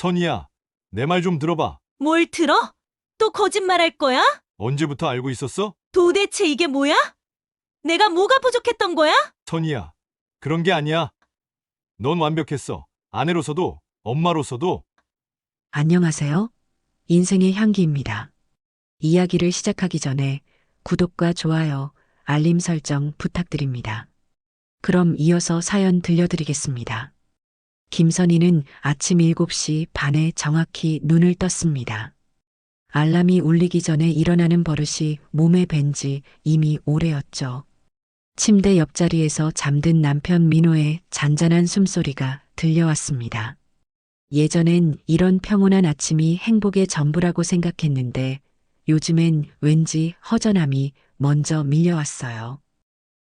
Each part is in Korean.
선이야, 내 말 좀 들어봐. 뭘 들어? 또 거짓말할 거야? 언제부터 알고 있었어? 도대체 이게 뭐야? 내가 뭐가 부족했던 거야? 선이야, 그런 게 아니야. 넌 완벽했어. 아내로서도, 엄마로서도. 안녕하세요. 인생의 향기입니다. 이야기를 시작하기 전에 구독과 좋아요, 알림 설정 부탁드립니다. 그럼 이어서 사연 들려드리겠습니다. 김선희는 아침 7시 반에 정확히 눈을 떴습니다. 알람이 울리기 전에 일어나는 버릇이 몸에 밴지 이미 오래였죠. 침대 옆자리에서 잠든 남편 민호의 잔잔한 숨소리가 들려왔습니다. 예전엔 이런 평온한 아침이 행복의 전부라고 생각했는데 요즘엔 왠지 허전함이 먼저 밀려왔어요.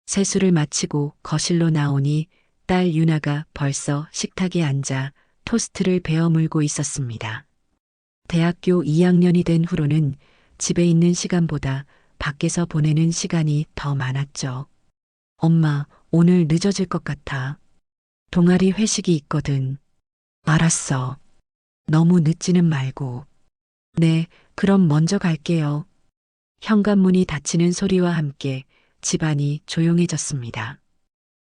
세수를 마치고 거실로 나오니 딸 유나가 벌써 식탁에 앉아 토스트를 베어 물고 있었습니다. 대학교 2학년이 된 후로는 집에 있는 시간보다 밖에서 보내는 시간이 더 많았죠. 엄마, 오늘 늦어질 것 같아. 동아리 회식이 있거든. 알았어. 너무 늦지는 말고. 네, 그럼 먼저 갈게요. 현관문이 닫히는 소리와 함께 집안이 조용해졌습니다.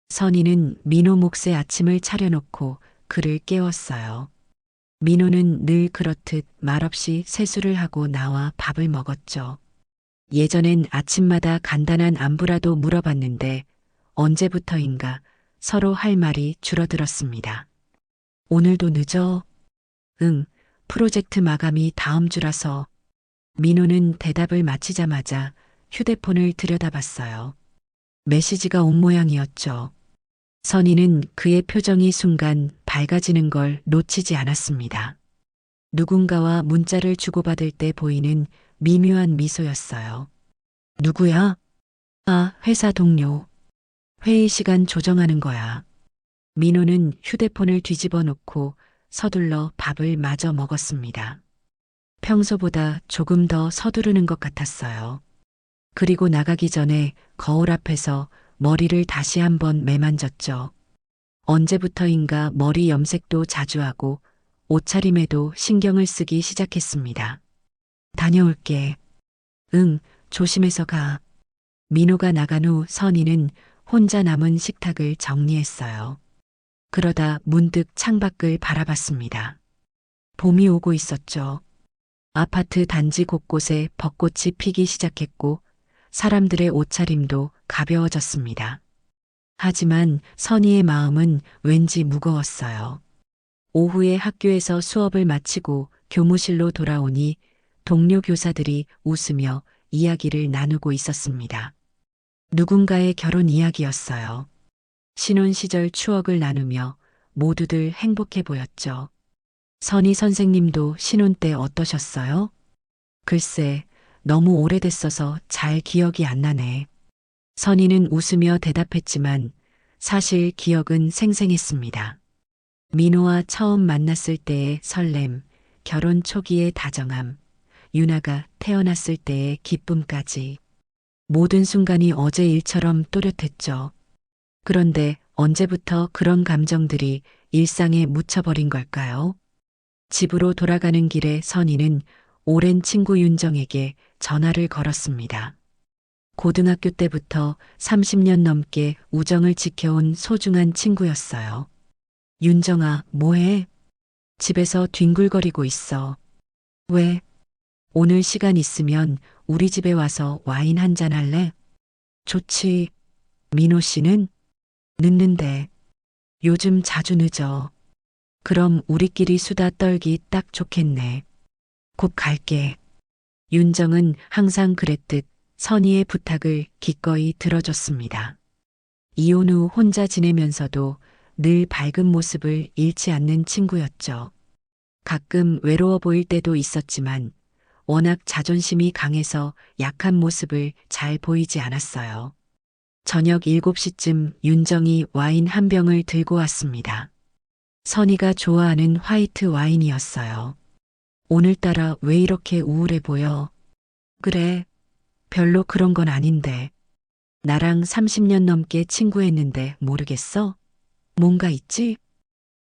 선희는 민호 몫의 아침을 차려놓고 그를 깨웠어요. 민호는 늘 그렇듯 말없이 세수를 하고 나와 밥을 먹었죠. 예전엔 아침마다 간단한 안부라도 물어봤는데 언제부터인가 서로 할 말이 줄어들었습니다. 오늘도 늦어? 응, 프로젝트 마감이 다음 주라서. 민호는 대답을 마치자마자 휴대폰을 들여다봤어요. 메시지가 온 모양이었죠. 선희는 그의 표정이 순간 밝아지는 걸 놓치지 않았습니다. 누군가와 문자를 주고받을 때 보이는 미묘한 미소였어요. 누구야? 아, 회사 동료. 회의 시간 조정하는 거야. 민호는 휴대폰을 뒤집어 놓고 서둘러 밥을 마저 먹었습니다. 평소보다 조금 더 서두르는 것 같았어요. 그리고 나가기 전에 거울 앞에서 머리를 다시 한번 매만졌죠. 언제부터인가 머리 염색도 자주 하고 옷차림에도 신경을 쓰기 시작했습니다. 다녀올게. 응, 조심해서 가. 민호가 나간 후 선희는 혼자 남은 식탁을 정리했어요. 그러다 문득 창밖을 바라봤습니다. 봄이 오고 있었죠. 아파트 단지 곳곳에 벚꽃이 피기 시작했고 사람들의 옷차림도 가벼워졌습니다. 하지만 선희의 마음은 왠지 무거웠어요. 오후에 학교에서 수업을 마치고 교무실로 돌아오니 동료 교사들이 웃으며 이야기를 나누고 있었습니다. 누군가의 결혼 이야기였어요. 신혼 시절 추억을 나누며 모두들 행복해 보였죠. 선희 선생님도 신혼 때 어떠셨어요? 글쎄, 너무 오래됐어서 잘 기억이 안 나네. 선희는 웃으며 대답했지만 사실 기억은 생생했습니다. 민호와 처음 만났을 때의 설렘, 결혼 초기의 다정함, 유나가 태어났을 때의 기쁨까지. 모든 순간이 어제 일처럼 또렷했죠. 그런데 언제부터 그런 감정들이 일상에 묻혀버린 걸까요? 집으로 돌아가는 길에 선희는 오랜 친구 윤정에게 전화를 걸었습니다. 고등학교 때부터 30년 넘게 우정을 지켜온 소중한 친구였어요. 윤정아, 뭐해? 집에서 뒹굴거리고 있어. 왜? 오늘 시간 있으면 우리 집에 와서 와인 한잔 할래? 좋지. 민호 씨는? 늦는데. 요즘 자주 늦어. 그럼 우리끼리 수다 떨기 딱 좋겠네. 곧 갈게. 윤정은 항상 그랬듯 선희의 부탁을 기꺼이 들어줬습니다. 이혼 후 혼자 지내면서도 늘 밝은 모습을 잃지 않는 친구였죠. 가끔 외로워 보일 때도 있었지만 워낙 자존심이 강해서 약한 모습을 잘 보이지 않았어요. 저녁 7시쯤 윤정이 와인 한 병을 들고 왔습니다. 선희가 좋아하는 화이트 와인이었어요. 오늘따라 왜 이렇게 우울해 보여? 그래, 별로 그런 건 아닌데. 나랑 30년 넘게 친구했는데 모르겠어? 뭔가 있지?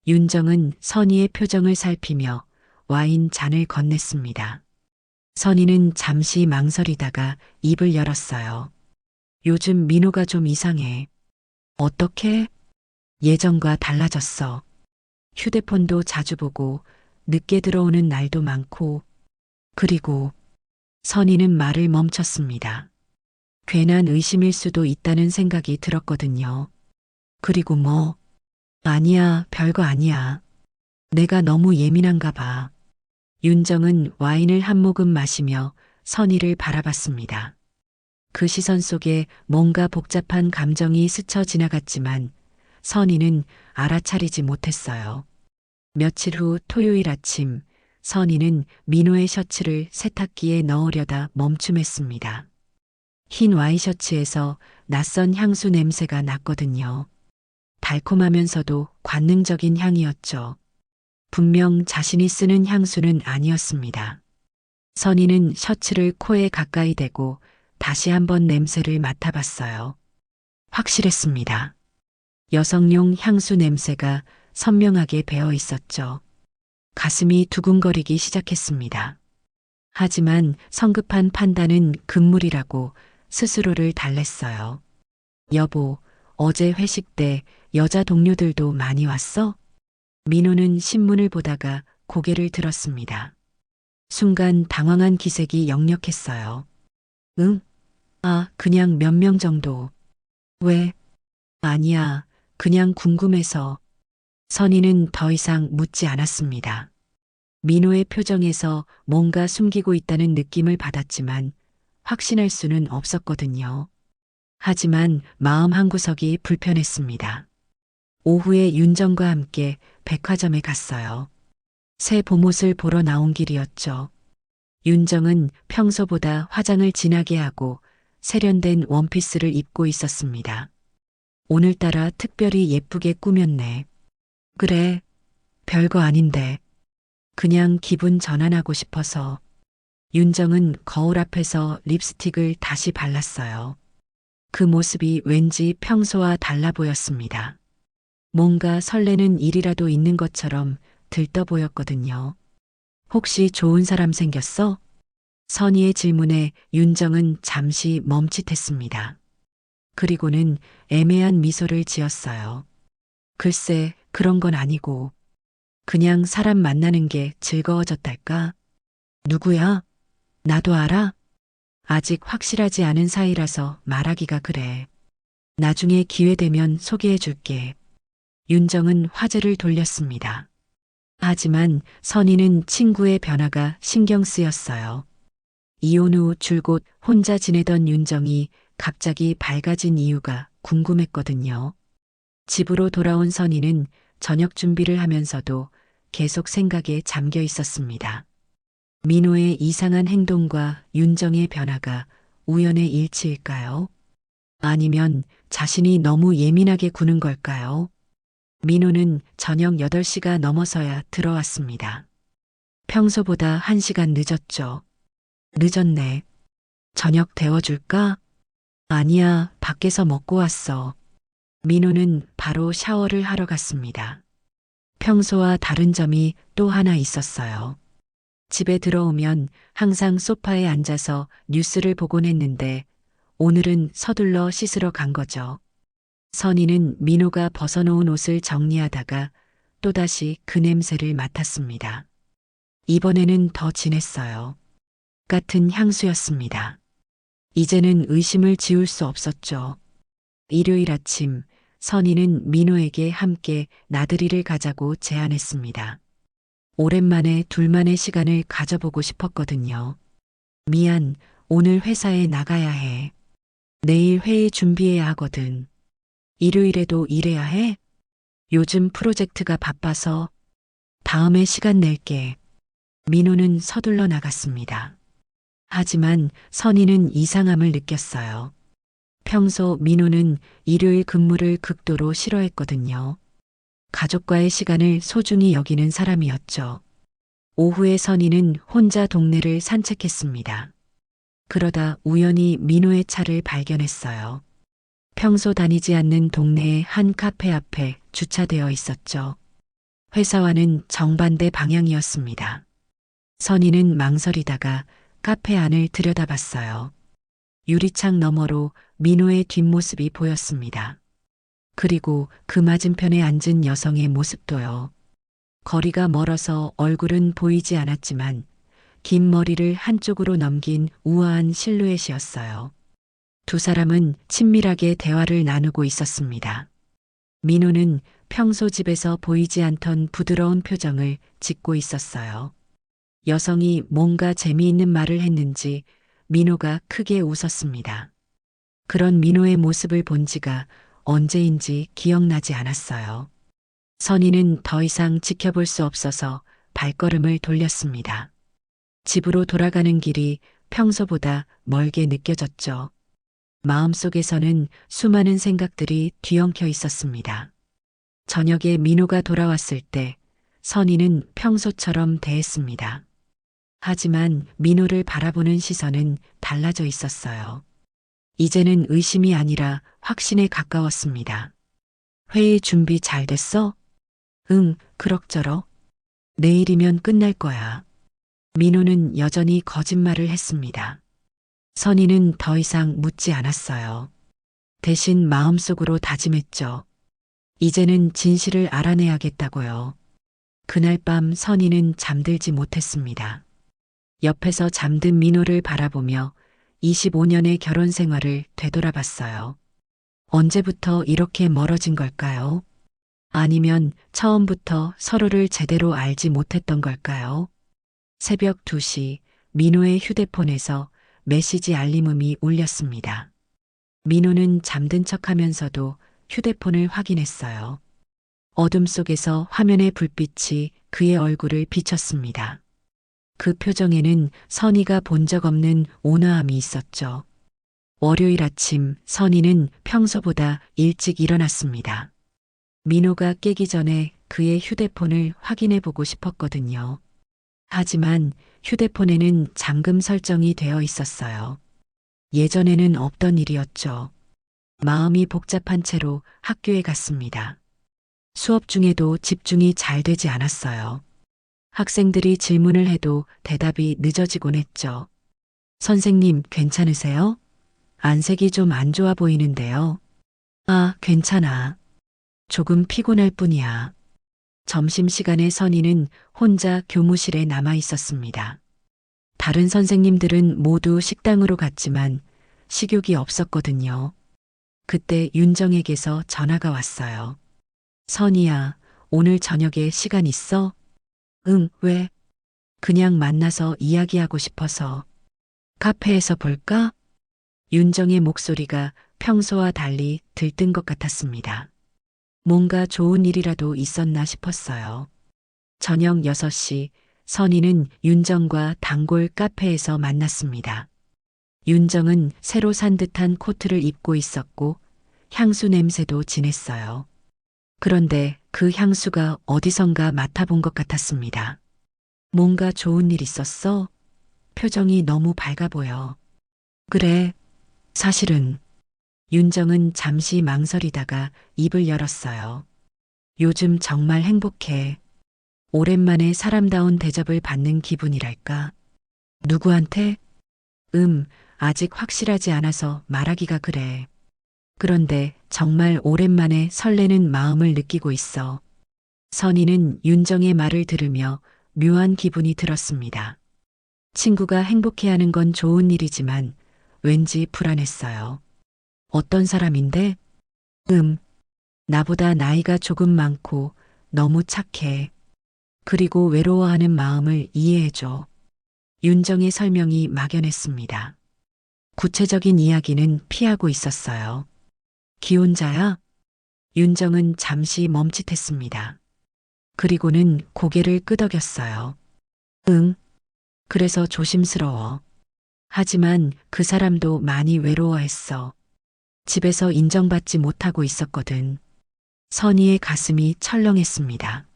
윤정은 선희의 표정을 살피며 와인 잔을 건넸습니다. 선희는 잠시 망설이다가 입을 열었어요. 요즘 민호가 좀 이상해. 어떻게? 예전과 달라졌어. 휴대폰도 자주 보고 늦게 들어오는 날도 많고. 그리고 선희는 말을 멈췄습니다. 괜한 의심일 수도 있다는 생각이 들었거든요. 그리고 뭐? 아니야, 별거 아니야. 내가 너무 예민한가 봐. 윤정은 와인을 한 모금 마시며 선희를 바라봤습니다. 그 시선 속에 뭔가 복잡한 감정이 스쳐 지나갔지만 선희는 알아차리지 못했어요. 며칠 후 토요일 아침, 선희는 민호의 셔츠를 세탁기에 넣으려다 멈춤했습니다. 흰 와이셔츠에서 낯선 향수 냄새가 났거든요. 달콤하면서도 관능적인 향이었죠. 분명 자신이 쓰는 향수는 아니었습니다. 선희는 셔츠를 코에 가까이 대고 다시 한번 냄새를 맡아봤어요. 확실했습니다. 여성용 향수 냄새가 선명하게 배어 있었죠. 가슴이 두근거리기 시작했습니다. 하지만 성급한 판단은 금물이라고 스스로를 달랬어요. 여보, 어제 회식 때 여자 동료들도 많이 왔어? 민호는 신문을 보다가 고개를 들었습니다. 순간 당황한 기색이 역력했어요. 응? 아, 그냥 몇 명 정도. 왜? 아니야, 그냥 궁금해서. 선희는 더 이상 묻지 않았습니다. 민호의 표정에서 뭔가 숨기고 있다는 느낌을 받았지만 확신할 수는 없었거든요. 하지만 마음 한구석이 불편했습니다. 오후에 윤정과 함께 백화점에 갔어요. 새 봄옷을 보러 나온 길이었죠. 윤정은 평소보다 화장을 진하게 하고 세련된 원피스를 입고 있었습니다. 오늘따라 특별히 예쁘게 꾸몄네. 그래, 별거 아닌데. 그냥 기분 전환하고 싶어서. 윤정은 거울 앞에서 립스틱을 다시 발랐어요. 그 모습이 왠지 평소와 달라 보였습니다. 뭔가 설레는 일이라도 있는 것처럼 들떠 보였거든요. 혹시 좋은 사람 생겼어? 선희의 질문에 윤정은 잠시 멈칫했습니다. 그리고는 애매한 미소를 지었어요. 글쎄, 그런 건 아니고 그냥 사람 만나는 게 즐거워졌달까? 누구야? 나도 알아? 아직 확실하지 않은 사이라서 말하기가 그래. 나중에 기회 되면 소개해 줄게. 윤정은 화제를 돌렸습니다. 하지만 선희는 친구의 변화가 신경 쓰였어요. 이혼 후 줄곧 혼자 지내던 윤정이 갑자기 밝아진 이유가 궁금했거든요. 집으로 돌아온 선희는 저녁 준비를 하면서도 계속 생각에 잠겨 있었습니다. 민호의 이상한 행동과 윤정의 변화가 우연의 일치일까요? 아니면 자신이 너무 예민하게 구는 걸까요? 민호는 저녁 8시가 넘어서야 들어왔습니다. 평소보다 1시간 늦었죠. 늦었네. 저녁 데워줄까? 아니야, 밖에서 먹고 왔어. 민호는 바로 샤워를 하러 갔습니다. 평소와 다른 점이 또 하나 있었어요. 집에 들어오면 항상 소파에 앉아서 뉴스를 보곤 했는데 오늘은 서둘러 씻으러 간 거죠. 선희는 민호가 벗어놓은 옷을 정리하다가 또다시 그 냄새를 맡았습니다. 이번에는 더 진했어요. 같은 향수였습니다. 이제는 의심을 지울 수 없었죠. 일요일 아침 선희는 민호에게 함께 나들이를 가자고 제안했습니다. 오랜만에 둘만의 시간을 가져보고 싶었거든요. 미안, 오늘 회사에 나가야 해. 내일 회의 준비해야 하거든. 일요일에도 일해야 해? 요즘 프로젝트가 바빠서 다음에 시간 낼게. 민호는 서둘러 나갔습니다. 하지만 선희는 이상함을 느꼈어요. 평소 민호는 일요일 근무를 극도로 싫어했거든요. 가족과의 시간을 소중히 여기는 사람이었죠. 오후에 선희는 혼자 동네를 산책했습니다. 그러다 우연히 민호의 차를 발견했어요. 평소 다니지 않는 동네의 한 카페 앞에 주차되어 있었죠. 회사와는 정반대 방향이었습니다. 선희는 망설이다가 카페 안을 들여다봤어요. 유리창 너머로 민호의 뒷모습이 보였습니다. 그리고 그 맞은편에 앉은 여성의 모습도요. 거리가 멀어서 얼굴은 보이지 않았지만 긴 머리를 한쪽으로 넘긴 우아한 실루엣이었어요. 두 사람은 친밀하게 대화를 나누고 있었습니다. 민호는 평소 집에서 보이지 않던 부드러운 표정을 짓고 있었어요. 여성이 뭔가 재미있는 말을 했는지 민호가 크게 웃었습니다. 그런 민호의 모습을 본 지가 언제인지 기억나지 않았어요. 선희는 더 이상 지켜볼 수 없어서 발걸음을 돌렸습니다. 집으로 돌아가는 길이 평소보다 멀게 느껴졌죠. 마음속에서는 수많은 생각들이 뒤엉켜 있었습니다. 저녁에 민호가 돌아왔을 때 선희는 평소처럼 대했습니다. 하지만 민호를 바라보는 시선은 달라져 있었어요. 이제는 의심이 아니라 확신에 가까웠습니다. 회의 준비 잘 됐어? 응, 그럭저럭. 내일이면 끝날 거야. 민호는 여전히 거짓말을 했습니다. 선희는 더 이상 묻지 않았어요. 대신 마음속으로 다짐했죠. 이제는 진실을 알아내야겠다고요. 그날 밤 선희는 잠들지 못했습니다. 옆에서 잠든 민호를 바라보며 25년의 결혼 생활을 되돌아봤어요. 언제부터 이렇게 멀어진 걸까요? 아니면 처음부터 서로를 제대로 알지 못했던 걸까요? 새벽 2시 민호의 휴대폰에서 메시지 알림음이 울렸습니다. 민호는 잠든 척하면서도 휴대폰을 확인했어요. 어둠 속에서 화면의 불빛이 그의 얼굴을 비췄습니다. 그 표정에는 선희가 본 적 없는 온화함이 있었죠. 월요일 아침 선희는 평소보다 일찍 일어났습니다. 민호가 깨기 전에 그의 휴대폰을 확인해 보고 싶었거든요. 하지만 휴대폰에는 잠금 설정이 되어 있었어요. 예전에는 없던 일이었죠. 마음이 복잡한 채로 학교에 갔습니다. 수업 중에도 집중이 잘 되지 않았어요. 학생들이 질문을 해도 대답이 늦어지곤 했죠. 선생님, 괜찮으세요? 안색이 좀 안 좋아 보이는데요. 아, 괜찮아. 조금 피곤할 뿐이야. 점심시간에 선희는 혼자 교무실에 남아 있었습니다. 다른 선생님들은 모두 식당으로 갔지만 식욕이 없었거든요. 그때 윤정에게서 전화가 왔어요. 선희야, 오늘 저녁에 시간 있어? 응, 왜? 그냥 만나서 이야기하고 싶어서. 카페에서 볼까? 윤정의 목소리가 평소와 달리 들뜬 것 같았습니다. 뭔가 좋은 일이라도 있었나 싶었어요. 저녁 6시 선희는 윤정과 단골 카페에서 만났습니다. 윤정은 새로 산 듯한 코트를 입고 있었고 향수 냄새도 진했어요. 그런데 그 향수가 어디선가 맡아본 것 같았습니다. 뭔가 좋은 일 있었어? 표정이 너무 밝아 보여. 그래, 사실은. 윤정은 잠시 망설이다가 입을 열었어요. 요즘 정말 행복해. 오랜만에 사람다운 대접을 받는 기분이랄까. 누구한테? 아직 확실하지 않아서 말하기가 그래. 그런데 정말 오랜만에 설레는 마음을 느끼고 있어. 선희는 윤정의 말을 들으며 묘한 기분이 들었습니다. 친구가 행복해하는 건 좋은 일이지만 왠지 불안했어요. 어떤 사람인데? 나보다 나이가 조금 많고 너무 착해. 그리고 외로워하는 마음을 이해해줘. 윤정의 설명이 막연했습니다. 구체적인 이야기는 피하고 있었어요. 기혼자야? 윤정은 잠시 멈칫했습니다. 그리고는 고개를 끄덕였어요. 응. 그래서 조심스러워. 하지만 그 사람도 많이 외로워했어. 집에서 인정받지 못하고 있었거든. 선희의 가슴이 철렁했습니다.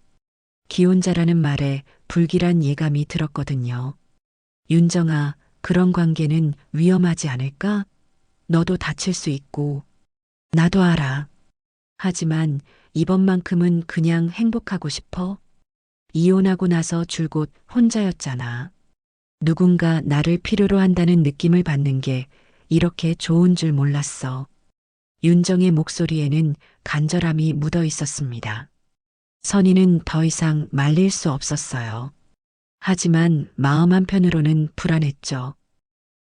기혼자라는 말에 불길한 예감이 들었거든요. 윤정아, 그런 관계는 위험하지 않을까? 너도 다칠 수 있고. 나도 알아. 하지만 이번만큼은 그냥 행복하고 싶어. 이혼하고 나서 줄곧 혼자였잖아. 누군가 나를 필요로 한다는 느낌을 받는 게 이렇게 좋은 줄 몰랐어. 윤정의 목소리에는 간절함이 묻어 있었습니다. 선희는 더 이상 말릴 수 없었어요. 하지만 마음 한편으로는 불안했죠.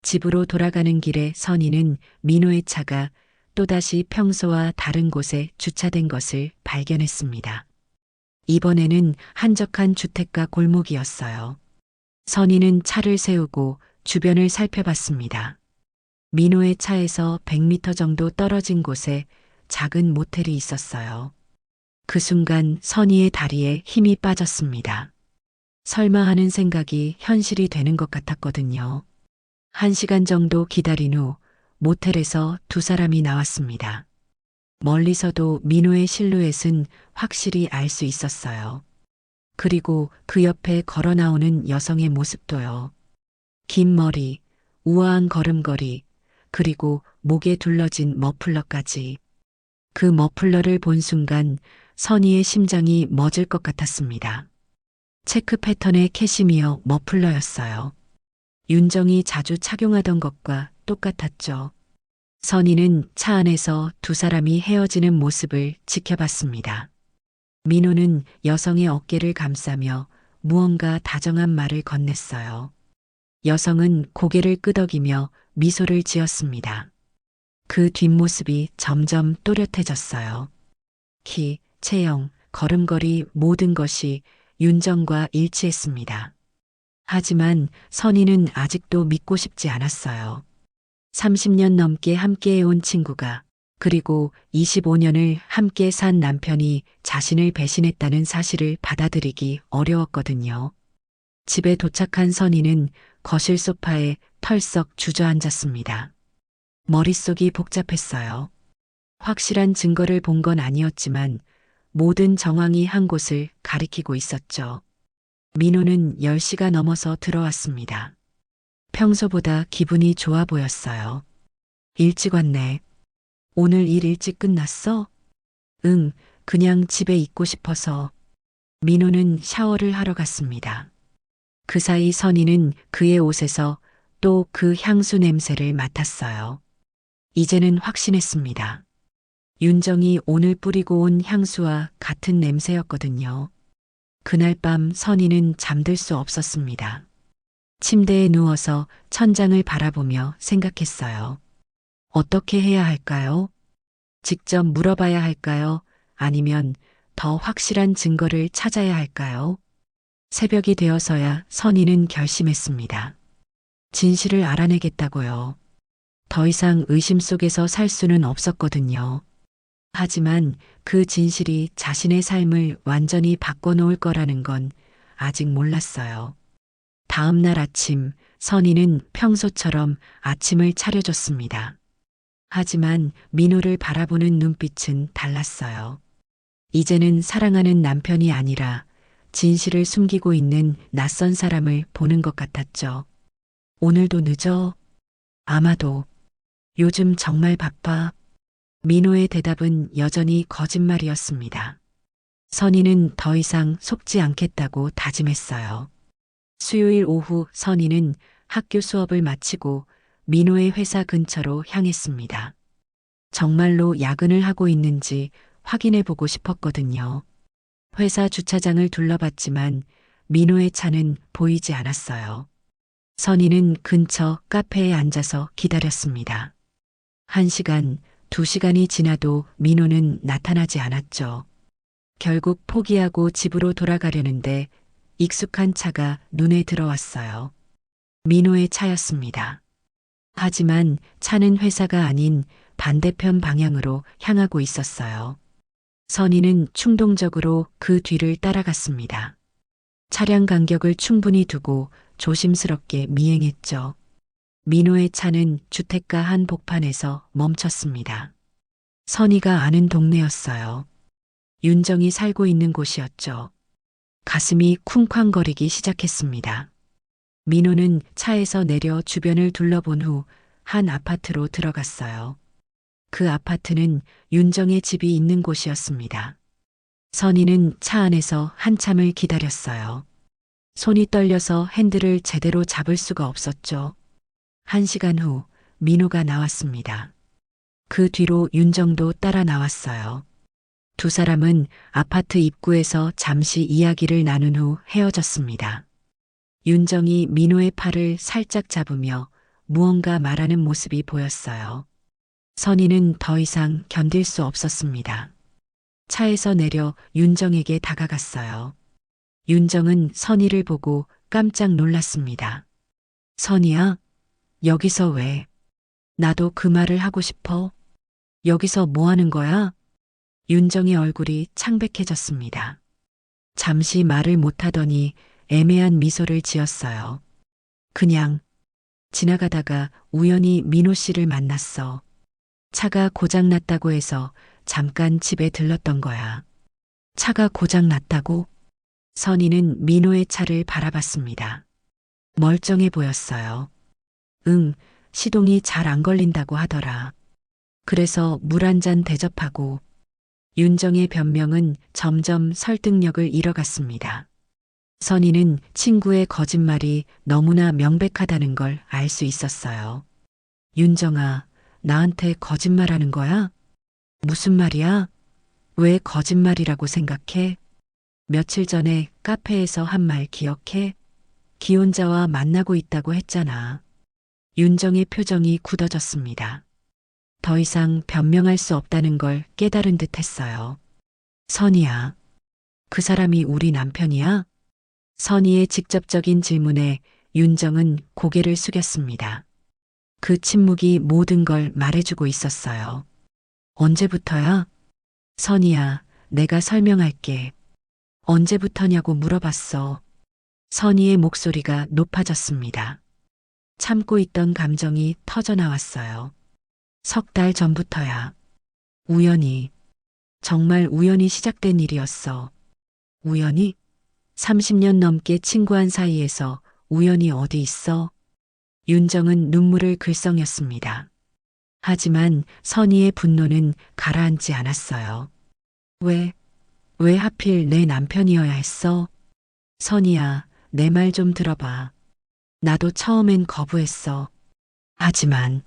집으로 돌아가는 길에 선희는 민호의 차가 또다시 평소와 다른 곳에 주차된 것을 발견했습니다. 이번에는 한적한 주택가 골목이었어요. 선희는 차를 세우고 주변을 살펴봤습니다. 민호의 차에서 100m 정도 떨어진 곳에 작은 모텔이 있었어요. 그 순간 선희의 다리에 힘이 빠졌습니다. 설마 하는 생각이 현실이 되는 것 같았거든요. 1시간 정도 기다린 후 모텔에서 두 사람이 나왔습니다. 멀리서도 민호의 실루엣은 확실히 알 수 있었어요. 그리고 그 옆에 걸어 나오는 여성의 모습도요. 긴 머리, 우아한 걸음걸이, 그리고 목에 둘러진 머플러까지. 그 머플러를 본 순간 선희의 심장이 멎을 것 같았습니다. 체크 패턴의 캐시미어 머플러였어요. 윤정이 자주 착용하던 것과 똑같았죠. 선희는 차 안에서 두 사람이 헤어지는 모습을 지켜봤습니다. 민호는 여성의 어깨를 감싸며 무언가 다정한 말을 건넸어요. 여성은 고개를 끄덕이며 미소를 지었습니다. 그 뒷모습이 점점 또렷해졌어요. 키, 체형, 걸음걸이 모든 것이 윤정과 일치했습니다. 하지만 선희는 아직도 믿고 싶지 않았어요. 30년 넘게 함께해온 친구가, 그리고 25년을 함께 산 남편이 자신을 배신했다는 사실을 받아들이기 어려웠거든요. 집에 도착한 선희는 거실 소파에 털썩 주저앉았습니다. 머릿속이 복잡했어요. 확실한 증거를 본 건 아니었지만 모든 정황이 한 곳을 가리키고 있었죠. 민호는 10시가 넘어서 들어왔습니다. 평소보다 기분이 좋아 보였어요. 일찍 왔네. 오늘 일 일찍 끝났어? 응, 그냥 집에 있고 싶어서. 민호는 샤워를 하러 갔습니다. 그 사이 선희는 그의 옷에서 또 그 향수 냄새를 맡았어요. 이제는 확신했습니다. 윤정이 오늘 뿌리고 온 향수와 같은 냄새였거든요. 그날 밤 선희는 잠들 수 없었습니다. 침대에 누워서 천장을 바라보며 생각했어요. 어떻게 해야 할까요? 직접 물어봐야 할까요? 아니면 더 확실한 증거를 찾아야 할까요? 새벽이 되어서야 선희는 결심했습니다. 진실을 알아내겠다고요. 더 이상 의심 속에서 살 수는 없었거든요. 하지만 그 진실이 자신의 삶을 완전히 바꿔놓을 거라는 건 아직 몰랐어요. 다음 날 아침, 선희는 평소처럼 아침을 차려줬습니다. 하지만 민호를 바라보는 눈빛은 달랐어요. 이제는 사랑하는 남편이 아니라 진실을 숨기고 있는 낯선 사람을 보는 것 같았죠. 오늘도 늦어? 아마도. 요즘 정말 바빠. 민호의 대답은 여전히 거짓말이었습니다. 선희는 더 이상 속지 않겠다고 다짐했어요. 수요일 오후 선희는 학교 수업을 마치고 민호의 회사 근처로 향했습니다. 정말로 야근을 하고 있는지 확인해 보고 싶었거든요. 회사 주차장을 둘러봤지만 민호의 차는 보이지 않았어요. 선희는 근처 카페에 앉아서 기다렸습니다. 1시간, 2시간이 지나도 민호는 나타나지 않았죠. 결국 포기하고 집으로 돌아가려는데 익숙한 차가 눈에 들어왔어요. 민호의 차였습니다. 하지만 차는 회사가 아닌 반대편 방향으로 향하고 있었어요. 선희는 충동적으로 그 뒤를 따라갔습니다. 차량 간격을 충분히 두고 조심스럽게 미행했죠. 민호의 차는 주택가 한 복판에서 멈췄습니다. 선희가 아는 동네였어요. 윤정이 살고 있는 곳이었죠. 가슴이 쿵쾅거리기 시작했습니다. 민호는 차에서 내려 주변을 둘러본 후 한 아파트로 들어갔어요. 그 아파트는 윤정의 집이 있는 곳이었습니다. 선희는 차 안에서 한참을 기다렸어요. 손이 떨려서 핸들을 제대로 잡을 수가 없었죠. 1시간 후 민호가 나왔습니다. 그 뒤로 윤정도 따라 나왔어요. 두 사람은 아파트 입구에서 잠시 이야기를 나눈 후 헤어졌습니다. 윤정이 민호의 팔을 살짝 잡으며 무언가 말하는 모습이 보였어요. 선희는 더 이상 견딜 수 없었습니다. 차에서 내려 윤정에게 다가갔어요. 윤정은 선희를 보고 깜짝 놀랐습니다. 선희야, 여기서 왜? 나도 그 말을 하고 싶어. 여기서 뭐 하는 거야? 윤정의 얼굴이 창백해졌습니다. 잠시 말을 못하더니 애매한 미소를 지었어요. 그냥 지나가다가 우연히 민호 씨를 만났어. 차가 고장났다고 해서 잠깐 집에 들렀던 거야. 차가 고장났다고? 선희는 민호의 차를 바라봤습니다. 멀쩡해 보였어요. 응, 시동이 잘 안 걸린다고 하더라. 그래서 물 한 잔 대접하고. 윤정의 변명은 점점 설득력을 잃어갔습니다. 선희는 친구의 거짓말이 너무나 명백하다는 걸 알 수 있었어요. 윤정아, 나한테 거짓말하는 거야? 무슨 말이야? 왜 거짓말이라고 생각해? 며칠 전에 카페에서 한 말 기억해? 기혼자와 만나고 있다고 했잖아. 윤정의 표정이 굳어졌습니다. 더 이상 변명할 수 없다는 걸 깨달은 듯 했어요. 선희야, 그 사람이 우리 남편이야? 선희의 직접적인 질문에 윤정은 고개를 숙였습니다. 그 침묵이 모든 걸 말해주고 있었어요. 언제부터야? 선희야, 내가 설명할게. 언제부터냐고 물어봤어. 선희의 목소리가 높아졌습니다. 참고 있던 감정이 터져나왔어요. 3달 전부터야. 우연히, 정말 우연히 시작된 일이었어. 우연히? 30년 넘게 친구한 사이에서 우연히 어디 있어? 윤정은 눈물을 글썽였습니다. 하지만 선희의 분노는 가라앉지 않았어요. 왜 하필 내 남편이어야 했어? 선희야, 내 말 좀 들어봐. 나도 처음엔 거부했어. 하지만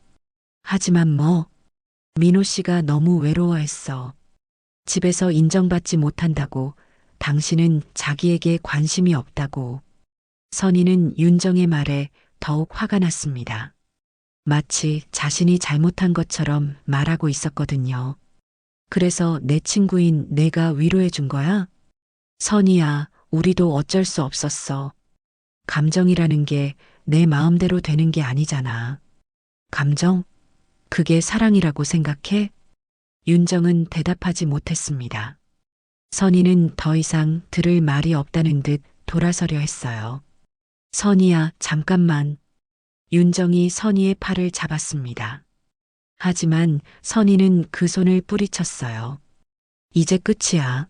뭐? 민호 씨가 너무 외로워했어. 집에서 인정받지 못한다고, 당신은 자기에게 관심이 없다고. 선희는 윤정의 말에 더욱 화가 났습니다. 마치 자신이 잘못한 것처럼 말하고 있었거든요. 그래서 내 친구인 내가 위로해 준 거야? 선희야, 우리도 어쩔 수 없었어. 감정이라는 게 내 마음대로 되는 게 아니잖아. 감정? 그게 사랑이라고 생각해? 윤정은 대답하지 못했습니다. 선희는 더 이상 들을 말이 없다는 듯 돌아서려 했어요. 선희야, 잠깐만. 윤정이 선희의 팔을 잡았습니다. 하지만 선희는 그 손을 뿌리쳤어요. 이제 끝이야.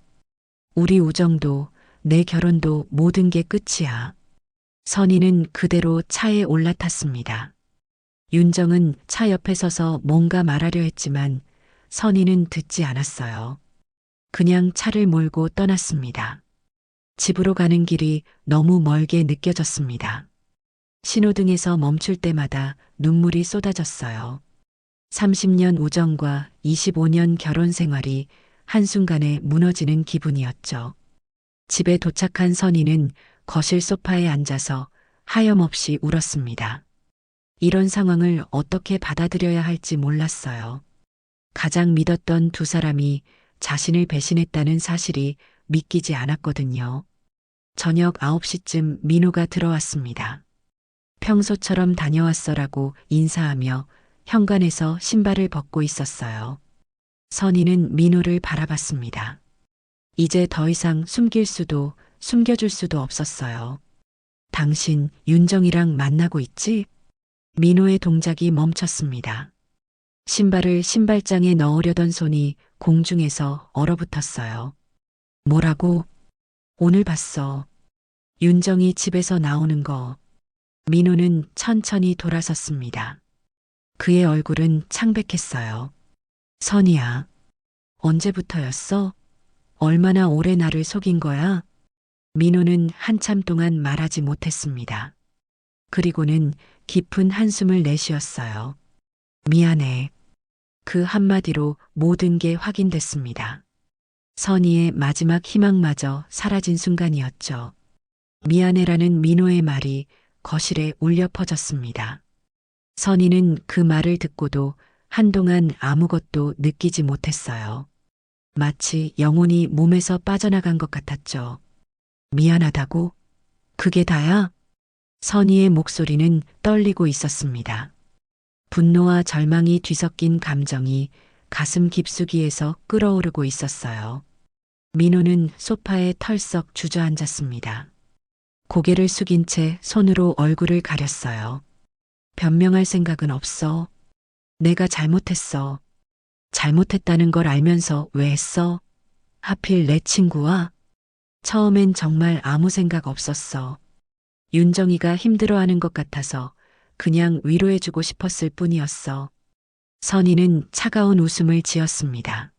우리 우정도, 내 결혼도 모든 게 끝이야. 선희는 그대로 차에 올라탔습니다. 윤정은 차 옆에 서서 뭔가 말하려 했지만 선희는 듣지 않았어요. 그냥 차를 몰고 떠났습니다. 집으로 가는 길이 너무 멀게 느껴졌습니다. 신호등에서 멈출 때마다 눈물이 쏟아졌어요. 30년 우정과 25년 결혼 생활이 한순간에 무너지는 기분이었죠. 집에 도착한 선희는 거실 소파에 앉아서 하염없이 울었습니다. 이런 상황을 어떻게 받아들여야 할지 몰랐어요. 가장 믿었던 두 사람이 자신을 배신했다는 사실이 믿기지 않았거든요. 저녁 9시쯤 민호가 들어왔습니다. 평소처럼 다녀왔어라고 인사하며 현관에서 신발을 벗고 있었어요. 선희는 민호를 바라봤습니다. 이제 더 이상 숨길 수도 숨겨줄 수도 없었어요. 당신 윤정이랑 만나고 있지? 민호의 동작이 멈췄습니다. 신발을 신발장에 넣으려던 손이 공중에서 얼어붙었어요. 뭐라고? 오늘 봤어. 윤정이 집에서 나오는 거. 민호는 천천히 돌아섰습니다. 그의 얼굴은 창백했어요. 선희야, 언제부터였어? 얼마나 오래 나를 속인 거야? 민호는 한참 동안 말하지 못했습니다. 그리고는 깊은 한숨을 내쉬었어요. 미안해. 그 한마디로 모든 게 확인됐습니다. 선희의 마지막 희망마저 사라진 순간이었죠. 미안해라는 민호의 말이 거실에 울려 퍼졌습니다. 선희는 그 말을 듣고도 한동안 아무것도 느끼지 못했어요. 마치 영혼이 몸에서 빠져나간 것 같았죠. 미안하다고? 그게 다야? 선희의 목소리는 떨리고 있었습니다. 분노와 절망이 뒤섞인 감정이 가슴 깊숙이에서 끓어오르고 있었어요. 민호는 소파에 털썩 주저앉았습니다. 고개를 숙인 채 손으로 얼굴을 가렸어요. 변명할 생각은 없어. 내가 잘못했어. 잘못했다는 걸 알면서 왜 했어? 하필 내 친구와? 처음엔 정말 아무 생각 없었어. 윤정이가 힘들어하는 것 같아서 그냥 위로해주고 싶었을 뿐이었어. 선희는 차가운 웃음을 지었습니다.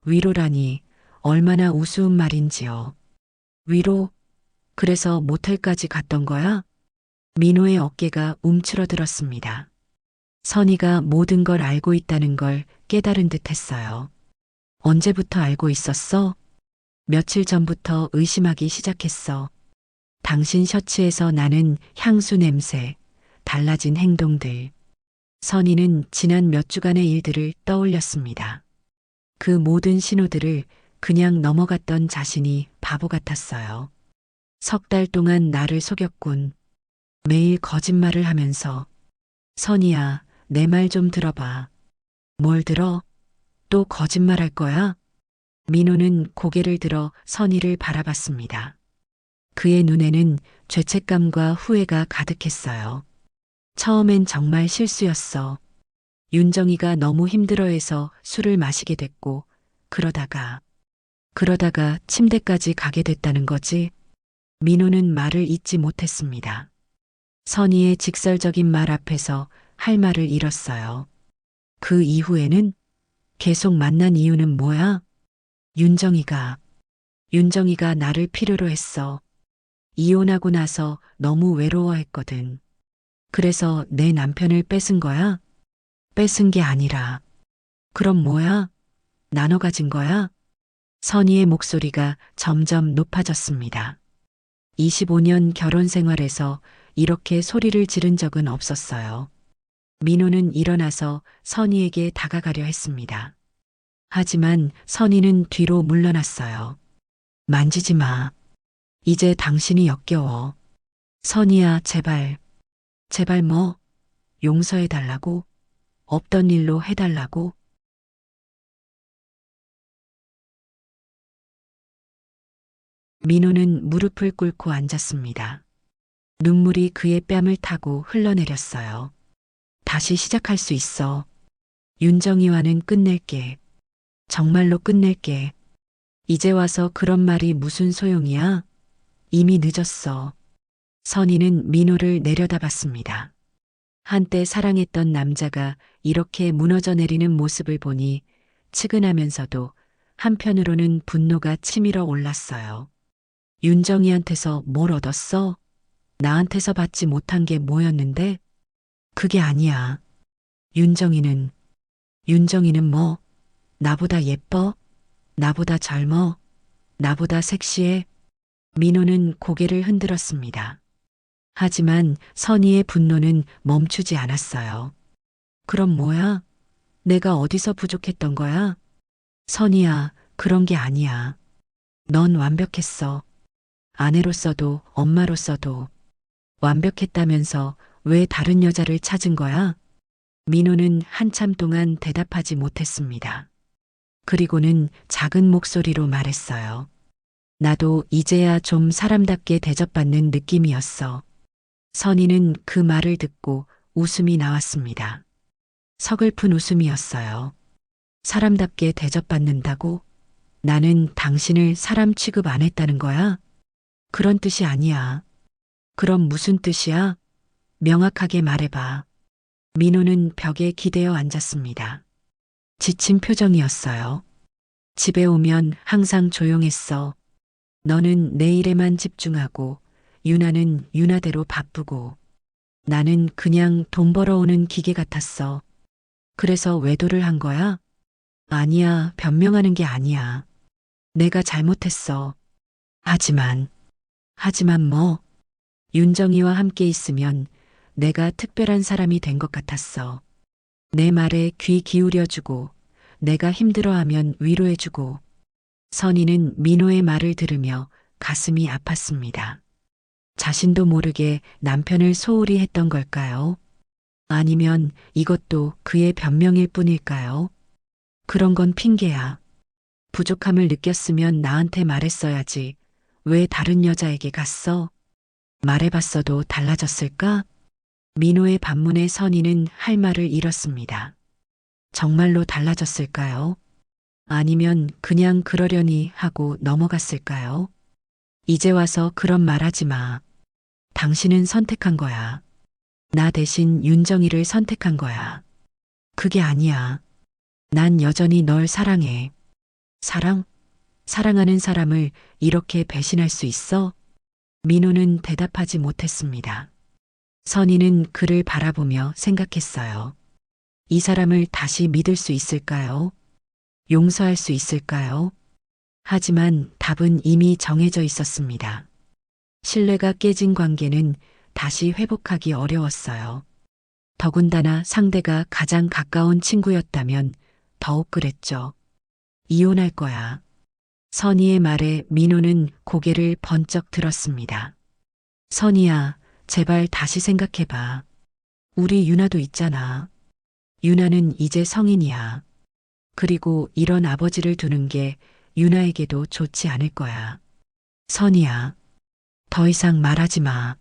위로라니 얼마나 우스운 말인지요. 위로? 그래서 모텔까지 갔던 거야? 민호의 어깨가 움츠러들었습니다. 선희가 모든 걸 알고 있다는 걸 깨달은 듯 했어요. 언제부터 알고 있었어? 며칠 전부터 의심하기 시작했어. 당신 셔츠에서 나는 향수 냄새, 달라진 행동들. 선희는 지난 몇 주간의 일들을 떠올렸습니다. 그 모든 신호들을 그냥 넘어갔던 자신이 바보 같았어요. 석 달 동안 나를 속였군. 매일 거짓말을 하면서. 선희야, 내 말 좀 들어봐. 뭘 들어? 또 거짓말할 거야? 민호는 고개를 들어 선희를 바라봤습니다. 그의 눈에는 죄책감과 후회가 가득했어요. 처음엔 정말 실수였어. 윤정이가 너무 힘들어해서 술을 마시게 됐고, 그러다가 침대까지 가게 됐다는 거지. 민호는 말을 잇지 못했습니다. 선희의 직설적인 말 앞에서 할 말을 잃었어요. 그 이후에는 계속 만난 이유는 뭐야? 윤정이가 나를 필요로 했어. 이혼하고 나서 너무 외로워했거든. 그래서 내 남편을 뺏은 거야? 뺏은 게 아니라. 그럼 뭐야? 나눠 가진 거야? 선희의 목소리가 점점 높아졌습니다. 25년 결혼 생활에서 이렇게 소리를 지른 적은 없었어요. 민호는 일어나서 선희에게 다가가려 했습니다. 하지만 선희는 뒤로 물러났어요. 만지지 마. 이제 당신이 역겨워. 선희야, 제발. 제발 뭐? 용서해달라고? 없던 일로 해달라고? 민호는 무릎을 꿇고 앉았습니다. 눈물이 그의 뺨을 타고 흘러내렸어요. 다시 시작할 수 있어. 윤정이와는 끝낼게. 정말로 끝낼게. 이제 와서 그런 말이 무슨 소용이야? 이미 늦었어. 선희는 민호를 내려다봤습니다. 한때 사랑했던 남자가 이렇게 무너져 내리는 모습을 보니 측은하면서도 한편으로는 분노가 치밀어 올랐어요. 윤정이한테서 뭘 얻었어? 나한테서 받지 못한 게 뭐였는데? 그게 아니야. 윤정이는 뭐? 나보다 예뻐? 나보다 젊어? 나보다 섹시해? 민호는 고개를 흔들었습니다. 하지만 선희의 분노는 멈추지 않았어요. 그럼 뭐야? 내가 어디서 부족했던 거야? 선희야, 그런 게 아니야. 넌 완벽했어. 아내로서도 엄마로서도. 완벽했다면서 왜 다른 여자를 찾은 거야? 민호는 한참 동안 대답하지 못했습니다. 그리고는 작은 목소리로 말했어요. 나도 이제야 좀 사람답게 대접받는 느낌이었어. 선희는 그 말을 듣고 웃음이 나왔습니다. 서글픈 웃음이었어요. 사람답게 대접받는다고? 나는 당신을 사람 취급 안 했다는 거야? 그런 뜻이 아니야. 그럼 무슨 뜻이야? 명확하게 말해봐. 민호는 벽에 기대어 앉았습니다. 지친 표정이었어요. 집에 오면 항상 조용했어. 너는 내 일에만 집중하고, 유나는 유나대로 바쁘고, 나는 그냥 돈 벌어오는 기계 같았어. 그래서 외도를 한 거야? 아니야, 변명하는 게 아니야. 내가 잘못했어. 하지만 뭐, 윤정이와 함께 있으면 내가 특별한 사람이 된 것 같았어. 내 말에 귀 기울여주고, 내가 힘들어하면 위로해주고, 선희는 민호의 말을 들으며 가슴이 아팠습니다. 자신도 모르게 남편을 소홀히 했던 걸까요? 아니면 이것도 그의 변명일 뿐일까요? 그런 건 핑계야. 부족함을 느꼈으면 나한테 말했어야지. 왜 다른 여자에게 갔어? 말해봤어도 달라졌을까? 민호의 반문에 선희는 할 말을 잃었습니다. 정말로 달라졌을까요? 아니면 그냥 그러려니 하고 넘어갔을까요? 이제 와서 그런 말 하지 마. 당신은 선택한 거야. 나 대신 윤정이를 선택한 거야. 그게 아니야. 난 여전히 널 사랑해. 사랑? 사랑하는 사람을 이렇게 배신할 수 있어? 민호는 대답하지 못했습니다. 선희는 그를 바라보며 생각했어요. 이 사람을 다시 믿을 수 있을까요? 용서할 수 있을까요? 하지만 답은 이미 정해져 있었습니다. 신뢰가 깨진 관계는 다시 회복하기 어려웠어요. 더군다나 상대가 가장 가까운 친구였다면 더욱 그랬죠. 이혼할 거야. 선희의 말에 민호는 고개를 번쩍 들었습니다. 선희야, 제발 다시 생각해봐. 우리 유나도 있잖아. 유나는 이제 성인이야. 그리고 이런 아버지를 두는 게 유나에게도 좋지 않을 거야. 선희야, 더 이상 말하지 마.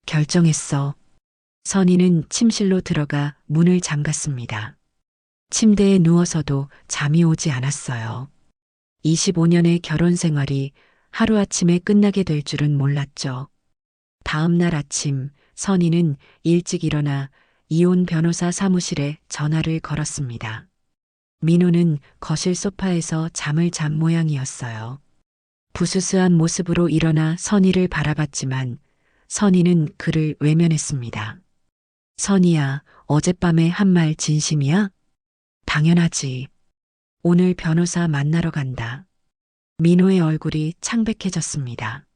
결정했어. 선희는 침실로 들어가 문을 잠갔습니다. 침대에 누워서도 잠이 오지 않았어요. 25년의 결혼 생활이 하루아침에 끝나게 될 줄은 몰랐죠. 다음 날 아침 선희는 일찍 일어나 이혼 변호사 사무실에 전화를 걸었습니다. 민호는 거실 소파에서 잠을 잔 모양이었어요. 부스스한 모습으로 일어나 선희를 바라봤지만 선희는 그를 외면했습니다. 선희야, 어젯밤에 한 말 진심이야? 당연하지. 오늘 변호사 만나러 간다. 민호의 얼굴이 창백해졌습니다.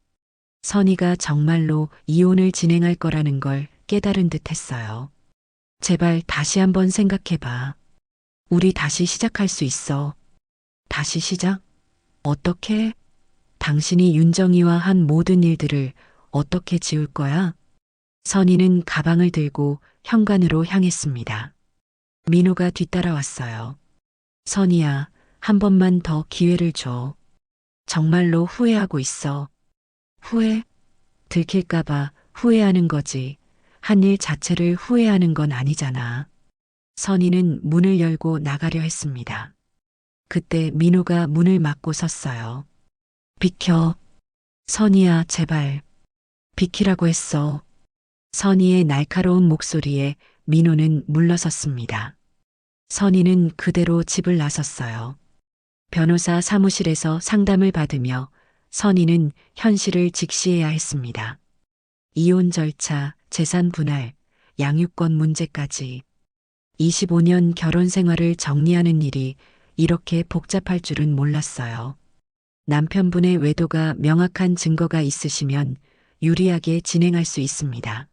선희가 정말로 이혼을 진행할 거라는 걸 깨달은 듯 했어요. 제발 다시 한번 생각해봐. 우리 다시 시작할 수 있어. 다시 시작? 어떻게? 당신이 윤정이와 한 모든 일들을 어떻게 지울 거야? 선희는 가방을 들고 현관으로 향했습니다. 민호가 뒤따라왔어요. 선희야, 한 번만 더 기회를 줘. 정말로 후회하고 있어. 후회? 들킬까봐 후회하는 거지. 한 일 자체를 후회하는 건 아니잖아. 선희는 문을 열고 나가려 했습니다. 그때 민호가 문을 막고 섰어요. 비켜. 선희야, 제발. 비키라고 했어. 선희의 날카로운 목소리에 민호는 물러섰습니다. 선희는 그대로 집을 나섰어요. 변호사 사무실에서 상담을 받으며 선희는 현실을 직시해야 했습니다. 이혼 절차, 재산 분할, 양육권 문제까지 25년 결혼 생활을 정리하는 일이 이렇게 복잡할 줄은 몰랐어요. 남편분의 외도가 명확한 증거가 있으시면 유리하게 진행할 수 있습니다.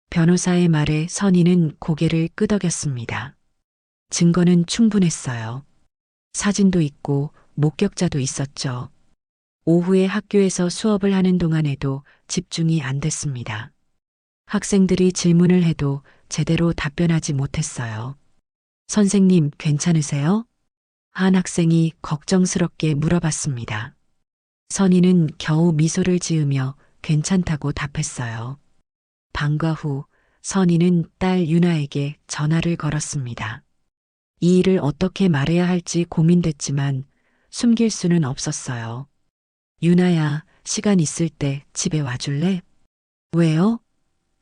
변호사의 말에 선희는 고개를 끄덕였습니다. 증거는 충분했어요. 사진도 있고 목격자도 있었죠. 오후에 학교에서 수업을 하는 동안에도 집중이 안 됐습니다. 학생들이 질문을 해도 제대로 답변하지 못했어요. 선생님, 괜찮으세요? 한 학생이 걱정스럽게 물어봤습니다. 선희는 겨우 미소를 지으며 괜찮다고 답했어요. 방과 후 선희는 딸 유나에게 전화를 걸었습니다. 이 일을 어떻게 말해야 할지 고민됐지만 숨길 수는 없었어요. 유나야, 시간 있을 때 집에 와줄래? 왜요?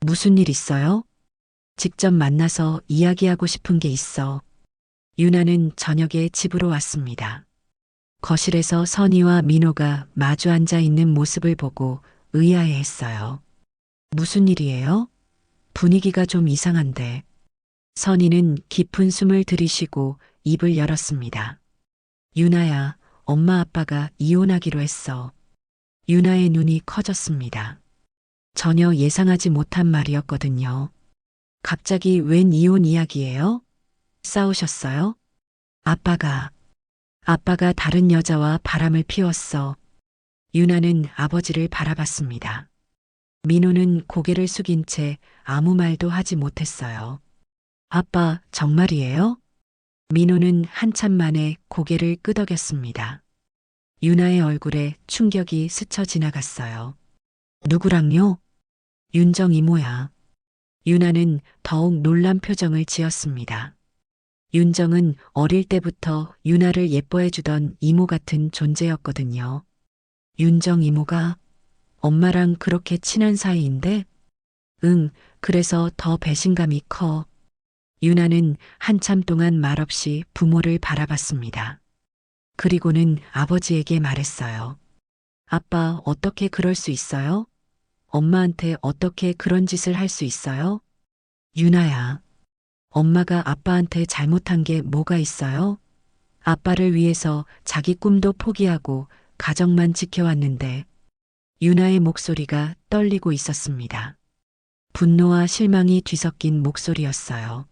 무슨 일 있어요? 직접 만나서 이야기하고 싶은 게 있어. 유나는 저녁에 집으로 왔습니다. 거실에서 선희와 민호가 마주 앉아 있는 모습을 보고 의아해했어요. 무슨 일이에요? 분위기가 좀 이상한데. 선희는 깊은 숨을 들이쉬고 입을 열었습니다. 유나야, 엄마 아빠가 이혼하기로 했어. 유나의 눈이 커졌습니다. 전혀 예상하지 못한 말이었거든요. 갑자기 웬 이혼 이야기예요? 싸우셨어요? 아빠가 다른 여자와 바람을 피웠어. 유나는 아버지를 바라봤습니다. 민호는 고개를 숙인 채 아무 말도 하지 못했어요. 아빠, 정말이에요? 민호는 한참 만에 고개를 끄덕였습니다. 유나의 얼굴에 충격이 스쳐 지나갔어요. 누구랑요? 윤정 이모야. 유나는 더욱 놀란 표정을 지었습니다. 윤정은 어릴 때부터 유나를 예뻐해주던 이모 같은 존재였거든요. 윤정 이모가 엄마랑 그렇게 친한 사이인데? 응, 그래서 더 배신감이 커. 유나는 한참 동안 말없이 부모를 바라봤습니다. 그리고는 아버지에게 말했어요. 아빠, 어떻게 그럴 수 있어요? 엄마한테 어떻게 그런 짓을 할 수 있어요? 유나야, 엄마가 아빠한테 잘못한 게 뭐가 있어요? 아빠를 위해서 자기 꿈도 포기하고 가정만 지켜왔는데 유나의 목소리가 떨리고 있었습니다. 분노와 실망이 뒤섞인 목소리였어요.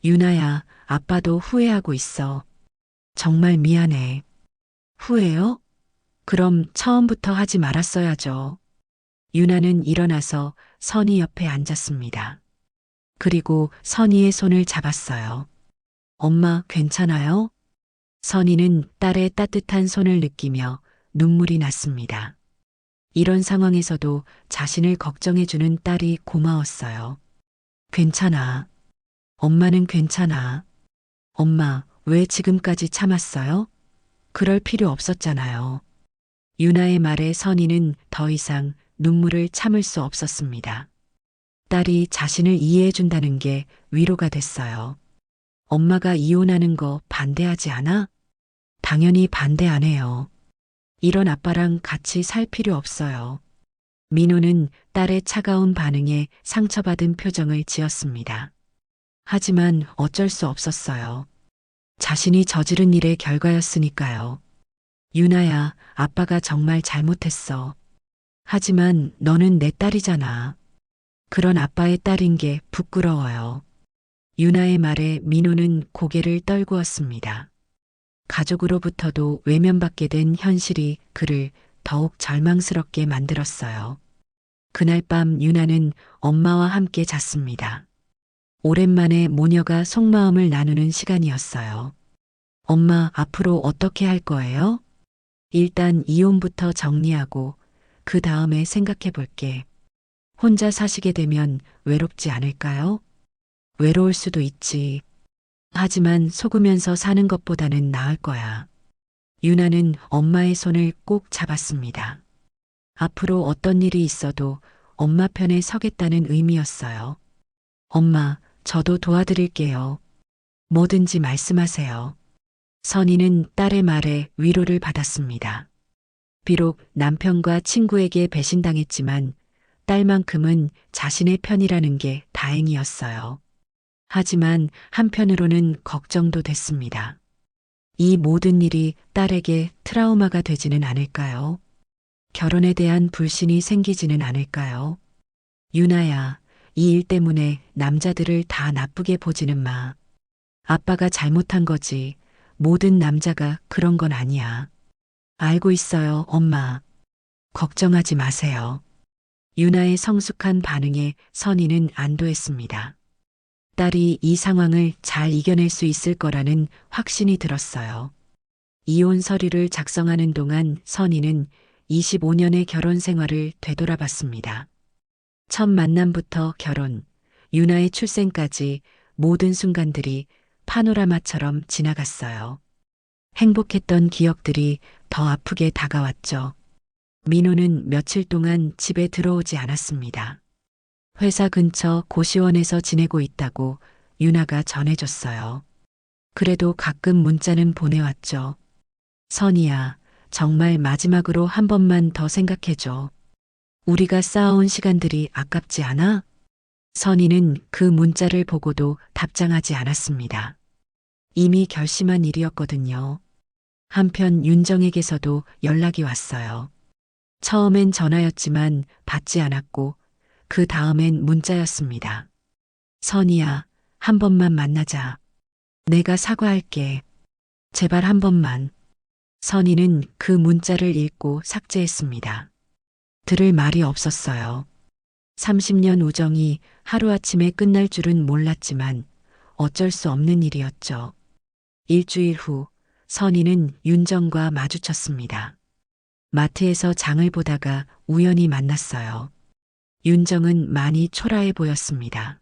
유나야, 아빠도 후회하고 있어. 정말 미안해. 후회요? 그럼 처음부터 하지 말았어야죠. 유나는 일어나서 선희 옆에 앉았습니다. 그리고 선희의 손을 잡았어요. 엄마, 괜찮아요? 선희는 딸의 따뜻한 손을 느끼며 눈물이 났습니다. 이런 상황에서도 자신을 걱정해주는 딸이 고마웠어요. 괜찮아. 엄마는 괜찮아. 엄마, 왜 지금까지 참았어요? 그럴 필요 없었잖아요. 유나의 말에 선희는 더 이상 눈물을 참을 수 없었습니다. 딸이 자신을 이해해준다는 게 위로가 됐어요. 엄마가 이혼하는 거 반대하지 않아? 당연히 반대 안 해요. 이런 아빠랑 같이 살 필요 없어요. 민호는 딸의 차가운 반응에 상처받은 표정을 지었습니다. 하지만 어쩔 수 없었어요. 자신이 저지른 일의 결과였으니까요. 유나야, 아빠가 정말 잘못했어. 하지만 너는 내 딸이잖아. 그런 아빠의 딸인 게 부끄러워요. 유나의 말에 민호는 고개를 떨구었습니다. 가족으로부터도 외면받게 된 현실이 그를 더욱 절망스럽게 만들었어요. 그날 밤 유나는 엄마와 함께 잤습니다. 오랜만에 모녀가 속마음을 나누는 시간이었어요. 엄마, 앞으로 어떻게 할 거예요? 일단 이혼부터 정리하고 그 다음에 생각해 볼게. 혼자 사시게 되면 외롭지 않을까요? 외로울 수도 있지. 하지만 속으면서 사는 것보다는 나을 거야. 유나는 엄마의 손을 꼭 잡았습니다. 앞으로 어떤 일이 있어도 엄마 편에 서겠다는 의미였어요. 엄마, 저도 도와드릴게요. 뭐든지 말씀하세요. 선희는 딸의 말에 위로를 받았습니다. 비록 남편과 친구에게 배신당했지만 딸만큼은 자신의 편이라는 게 다행이었어요. 하지만 한편으로는 걱정도 됐습니다. 이 모든 일이 딸에게 트라우마가 되지는 않을까요? 결혼에 대한 불신이 생기지는 않을까요? 유나야, 이 일 때문에 남자들을 다 나쁘게 보지는 마. 아빠가 잘못한 거지. 모든 남자가 그런 건 아니야. 알고 있어요, 엄마. 걱정하지 마세요. 유나의 성숙한 반응에 선희는 안도했습니다. 딸이 이 상황을 잘 이겨낼 수 있을 거라는 확신이 들었어요. 이혼 서류를 작성하는 동안 선희는 25년의 결혼 생활을 되돌아봤습니다. 첫 만남부터 결혼, 유나의 출생까지 모든 순간들이 파노라마처럼 지나갔어요. 행복했던 기억들이 더 아프게 다가왔죠. 민호는 며칠 동안 집에 들어오지 않았습니다. 회사 근처 고시원에서 지내고 있다고 유나가 전해줬어요. 그래도 가끔 문자는 보내왔죠. 선이야, 정말 마지막으로 한 번만 더 생각해줘. 우리가 쌓아온 시간들이 아깝지 않아? 선이는 그 문자를 보고도 답장하지 않았습니다. 이미 결심한 일이었거든요. 한편 윤정에게서도 연락이 왔어요. 처음엔 전화였지만 받지 않았고 그 다음엔 문자였습니다. 선이야, 한 번만 만나자. 내가 사과할게. 제발 한 번만. 선이는 그 문자를 읽고 삭제했습니다. 들을 말이 없었어요. 30년 우정이 하루아침에 끝날 줄은 몰랐지만 어쩔 수 없는 일이었죠. 일주일 후 선이는 윤정과 마주쳤습니다. 마트에서 장을 보다가 우연히 만났어요. 윤정은 많이 초라해 보였습니다.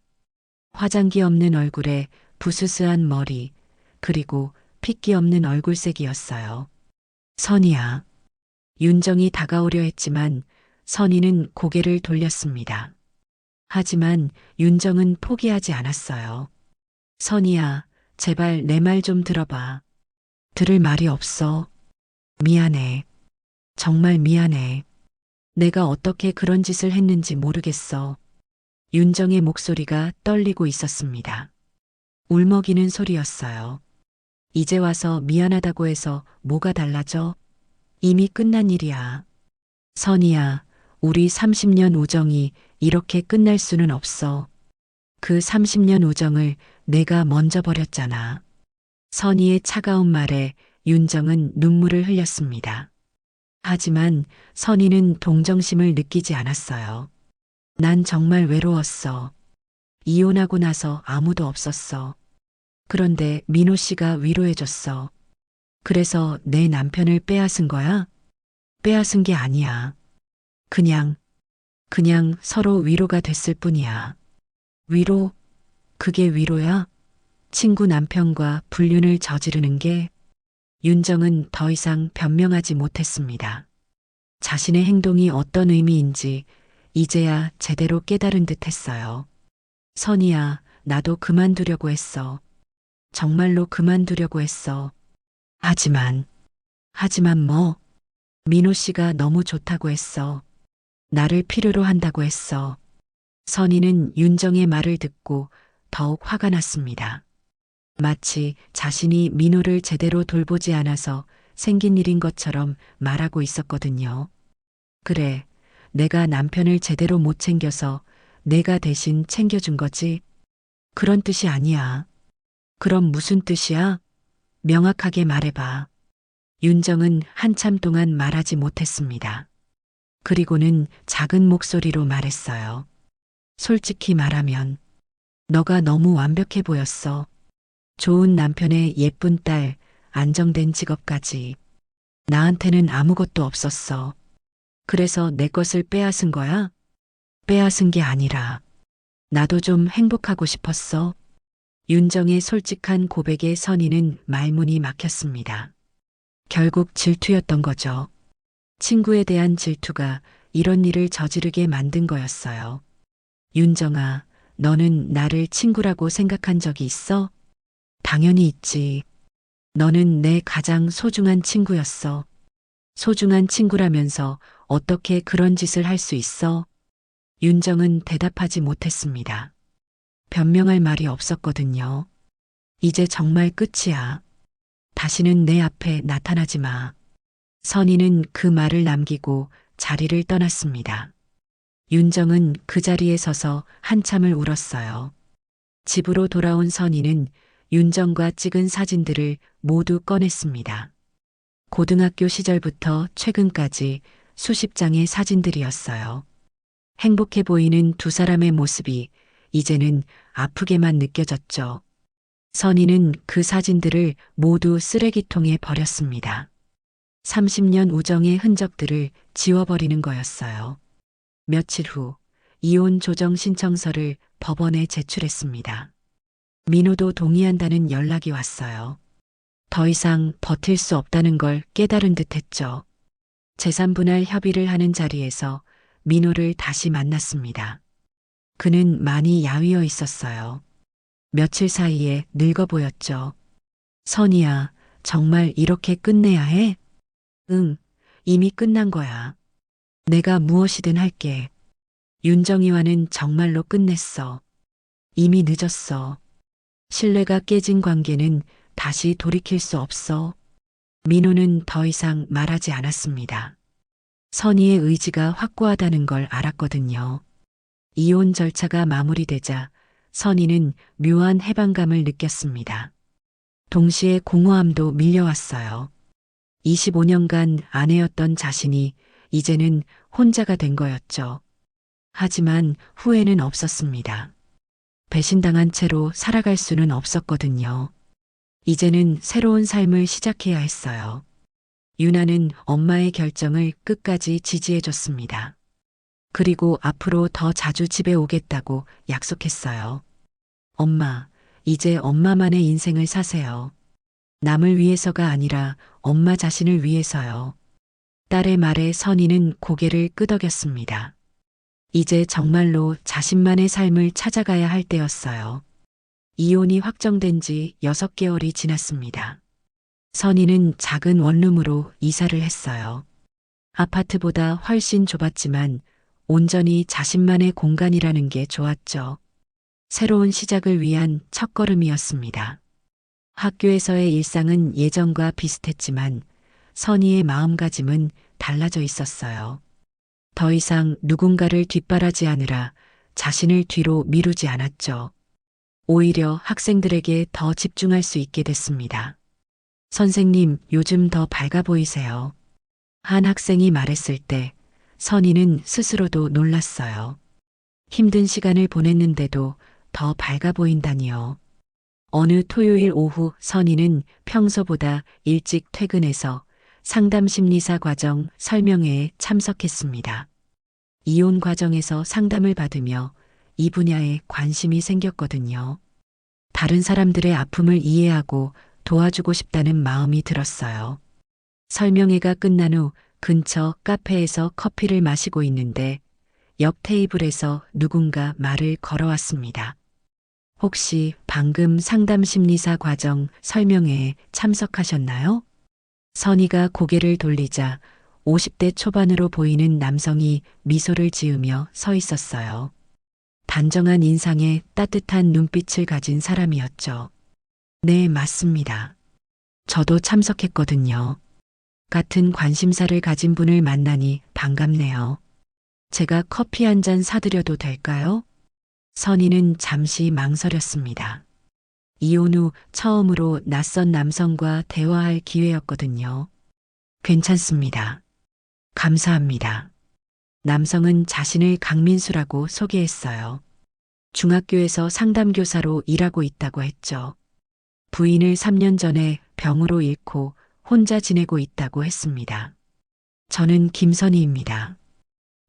화장기 없는 얼굴에 부스스한 머리, 그리고 핏기 없는 얼굴색이었어요. 선이야. 윤정이 다가오려 했지만 선이는 고개를 돌렸습니다. 하지만 윤정은 포기하지 않았어요. 선이야, 제발 내 말 좀 들어봐. 들을 말이 없어. 미안해. 정말 미안해. 내가 어떻게 그런 짓을 했는지 모르겠어. 윤정의 목소리가 떨리고 있었습니다. 울먹이는 소리였어요. 이제 와서 미안하다고 해서 뭐가 달라져? 이미 끝난 일이야. 선이야, 우리 30년 우정이 이렇게 끝날 수는 없어. 그 30년 우정을 내가 먼저 버렸잖아. 선이의 차가운 말에 윤정은 눈물을 흘렸습니다. 하지만 선이는 동정심을 느끼지 않았어요. 난 정말 외로웠어. 이혼하고 나서 아무도 없었어. 그런데 민호 씨가 위로해줬어. 그래서 내 남편을 빼앗은 거야? 빼앗은 게 아니야. 그냥 서로 위로가 됐을 뿐이야. 위로? 그게 위로야? 친구 남편과 불륜을 저지르는 게? 윤정은 더 이상 변명하지 못했습니다. 자신의 행동이 어떤 의미인지 이제야 제대로 깨달은 듯 했어요. 선이야, 나도 그만두려고 했어. 정말로 그만두려고 했어. 하지만 뭐? 민호 씨가 너무 좋다고 했어. 나를 필요로 한다고 했어. 선이는 윤정의 말을 듣고 더욱 화가 났습니다. 마치 자신이 민호를 제대로 돌보지 않아서 생긴 일인 것처럼 말하고 있었거든요. 그래, 내가 남편을 제대로 못 챙겨서 내가 대신 챙겨준 거지. 그런 뜻이 아니야. 그럼 무슨 뜻이야? 명확하게 말해봐. 윤정은 한참 동안 말하지 못했습니다. 그리고는 작은 목소리로 말했어요. 솔직히 말하면 너가 너무 완벽해 보였어. 좋은 남편의 예쁜 딸, 안정된 직업까지. 나한테는 아무것도 없었어. 그래서 내 것을 빼앗은 거야? 빼앗은 게 아니라 나도 좀 행복하고 싶었어. 윤정의 솔직한 고백에 선이는 말문이 막혔습니다. 결국 질투였던 거죠. 친구에 대한 질투가 이런 일을 저지르게 만든 거였어요. 윤정아, 너는 나를 친구라고 생각한 적이 있어? 당연히 있지. 너는 내 가장 소중한 친구였어. 소중한 친구라면서 어떻게 그런 짓을 할 수 있어? 윤정은 대답하지 못했습니다. 변명할 말이 없었거든요. 이제 정말 끝이야. 다시는 내 앞에 나타나지 마. 선이는 그 말을 남기고 자리를 떠났습니다. 윤정은 그 자리에 서서 한참을 울었어요. 집으로 돌아온 선이는 윤정과 찍은 사진들을 모두 꺼냈습니다. 고등학교 시절부터 최근까지 수십 장의 사진들이었어요. 행복해 보이는 두 사람의 모습이 이제는 아프게만 느껴졌죠. 선이는 그 사진들을 모두 쓰레기통에 버렸습니다. 30년 우정의 흔적들을 지워버리는 거였어요. 며칠 후 이혼 조정 신청서를 법원에 제출했습니다. 민호도 동의한다는 연락이 왔어요. 더 이상 버틸 수 없다는 걸 깨달은 듯 했죠. 재산분할 협의를 하는 자리에서 민호를 다시 만났습니다. 그는 많이 야위어 있었어요. 며칠 사이에 늙어 보였죠. 선이야, 정말 이렇게 끝내야 해? 응, 이미 끝난 거야. 내가 무엇이든 할게. 윤정이와는 정말로 끝냈어. 이미 늦었어. 신뢰가 깨진 관계는 다시 돌이킬 수 없어. 민호는 더 이상 말하지 않았습니다. 선희의 의지가 확고하다는 걸 알았거든요. 이혼 절차가 마무리되자 선희는 묘한 해방감을 느꼈습니다. 동시에 공허함도 밀려왔어요. 25년간 아내였던 자신이 이제는 혼자가 된 거였죠. 하지만 후회는 없었습니다. 배신당한 채로 살아갈 수는 없었거든요. 이제는 새로운 삶을 시작해야 했어요. 유나는 엄마의 결정을 끝까지 지지해줬습니다. 그리고 앞으로 더 자주 집에 오겠다고 약속했어요. 엄마, 이제 엄마만의 인생을 사세요. 남을 위해서가 아니라 엄마 자신을 위해서요. 딸의 말에 선희는 고개를 끄덕였습니다. 이제 정말로 자신만의 삶을 찾아가야 할 때였어요. 이혼이 확정된 지 6개월이 지났습니다. 선희는 작은 원룸으로 이사를 했어요. 아파트보다 훨씬 좁았지만 온전히 자신만의 공간이라는 게 좋았죠. 새로운 시작을 위한 첫걸음이었습니다. 학교에서의 일상은 예전과 비슷했지만 선희의 마음가짐은 달라져 있었어요. 더 이상 누군가를 뒷바라지하느라 자신을 뒤로 미루지 않았죠. 오히려 학생들에게 더 집중할 수 있게 됐습니다. 선생님, 요즘 더 밝아 보이세요. 한 학생이 말했을 때 선희는 스스로도 놀랐어요. 힘든 시간을 보냈는데도 더 밝아 보인다니요. 어느 토요일 오후 선희는 평소보다 일찍 퇴근해서 상담심리사 과정 설명회에 참석했습니다. 이혼 과정에서 상담을 받으며 이 분야에 관심이 생겼거든요. 다른 사람들의 아픔을 이해하고 도와주고 싶다는 마음이 들었어요. 설명회가 끝난 후 근처 카페에서 커피를 마시고 있는데 옆 테이블에서 누군가 말을 걸어왔습니다. 혹시 방금 상담심리사 과정 설명회에 참석하셨나요? 선희가 고개를 돌리자 50대 초반으로 보이는 남성이 미소를 지으며 서 있었어요. 단정한 인상에 따뜻한 눈빛을 가진 사람이었죠. 네, 맞습니다. 저도 참석했거든요. 같은 관심사를 가진 분을 만나니 반갑네요. 제가 커피 한 잔 사드려도 될까요? 선희는 잠시 망설였습니다. 이혼 후 처음으로 낯선 남성과 대화할 기회였거든요. 괜찮습니다. 감사합니다. 남성은 자신을 강민수라고 소개했어요. 중학교에서 상담교사로 일하고 있다고 했죠. 부인을 3년 전에 병으로 잃고 혼자 지내고 있다고 했습니다. 저는 김선희입니다.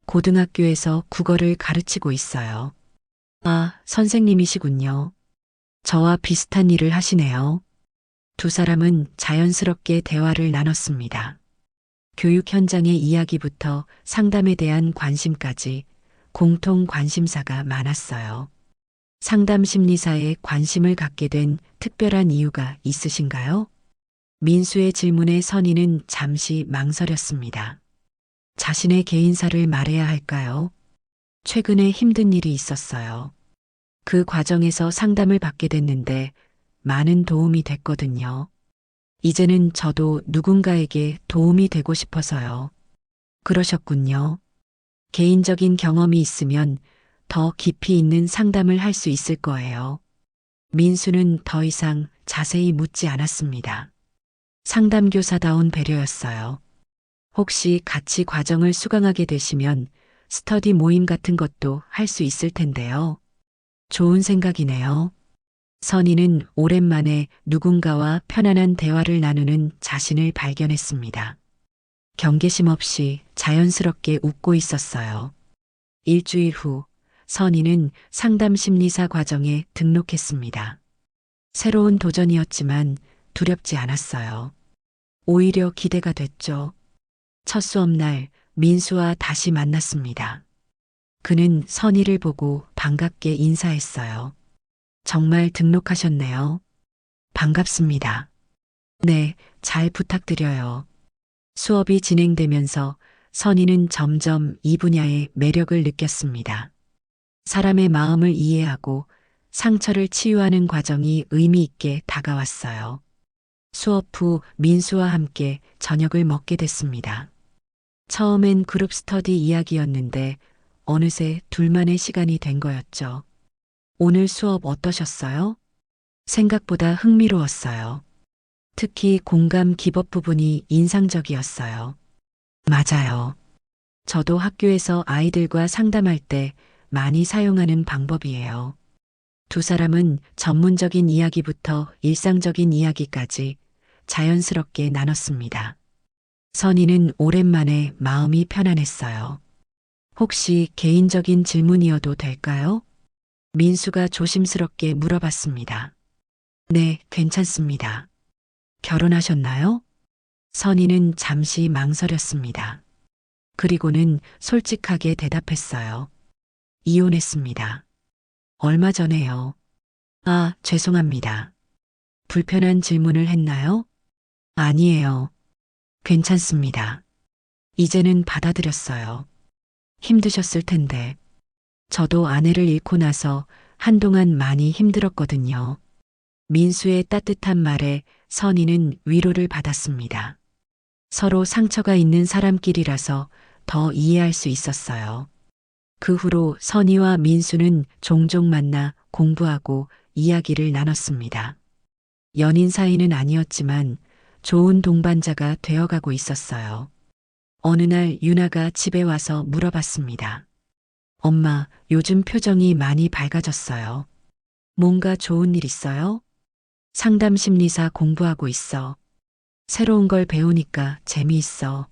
고등학교에서 국어를 가르치고 있어요. 아, 선생님이시군요. 저와 비슷한 일을 하시네요. 두 사람은 자연스럽게 대화를 나눴습니다. 교육 현장의 이야기부터 상담에 대한 관심까지 공통 관심사가 많았어요. 상담 심리사에 관심을 갖게 된 특별한 이유가 있으신가요? 민수의 질문에 선희는 잠시 망설였습니다. 자신의 개인사를 말해야 할까요? 최근에 힘든 일이 있었어요. 그 과정에서 상담을 받게 됐는데 많은 도움이 됐거든요. 이제는 저도 누군가에게 도움이 되고 싶어서요. 그러셨군요. 개인적인 경험이 있으면 더 깊이 있는 상담을 할 수 있을 거예요. 민수는 더 이상 자세히 묻지 않았습니다. 상담교사다운 배려였어요. 혹시 같이 과정을 수강하게 되시면 스터디 모임 같은 것도 할 수 있을 텐데요. 좋은 생각이네요. 선희는 오랜만에 누군가와 편안한 대화를 나누는 자신을 발견했습니다. 경계심 없이 자연스럽게 웃고 있었어요. 일주일 후 선희는 상담심리사 과정에 등록했습니다. 새로운 도전이었지만 두렵지 않았어요. 오히려 기대가 됐죠. 첫 수업날 민수와 다시 만났습니다. 그는 선희를 보고 반갑게 인사했어요. 정말 등록하셨네요. 반갑습니다. 네, 잘 부탁드려요. 수업이 진행되면서 선희는 점점 이 분야의 매력을 느꼈습니다. 사람의 마음을 이해하고 상처를 치유하는 과정이 의미 있게 다가왔어요. 수업 후 민수와 함께 저녁을 먹게 됐습니다. 처음엔 그룹 스터디 이야기였는데 어느새 둘만의 시간이 된 거였죠. 오늘 수업 어떠셨어요? 생각보다 흥미로웠어요. 특히 공감 기법 부분이 인상적이었어요. 맞아요. 저도 학교에서 아이들과 상담할 때 많이 사용하는 방법이에요. 두 사람은 전문적인 이야기부터 일상적인 이야기까지 자연스럽게 나눴습니다. 선희는 오랜만에 마음이 편안했어요. 혹시 개인적인 질문이어도 될까요? 민수가 조심스럽게 물어봤습니다. 네, 괜찮습니다. 결혼하셨나요? 선희는 잠시 망설였습니다. 그리고는 솔직하게 대답했어요. 이혼했습니다. 얼마 전에요. 아, 죄송합니다. 불편한 질문을 했나요? 아니에요. 괜찮습니다. 이제는 받아들였어요. 힘드셨을 텐데. 저도 아내를 잃고 나서 한동안 많이 힘들었거든요. 민수의 따뜻한 말에 선희는 위로를 받았습니다. 서로 상처가 있는 사람끼리라서 더 이해할 수 있었어요. 그 후로 선희와 민수는 종종 만나 공부하고 이야기를 나눴습니다. 연인 사이는 아니었지만 좋은 동반자가 되어가고 있었어요. 어느 날 유나가 집에 와서 물어봤습니다. 엄마, 요즘 표정이 많이 밝아졌어요. 뭔가 좋은 일 있어요? 상담 심리사 공부하고 있어. 새로운 걸 배우니까 재미있어.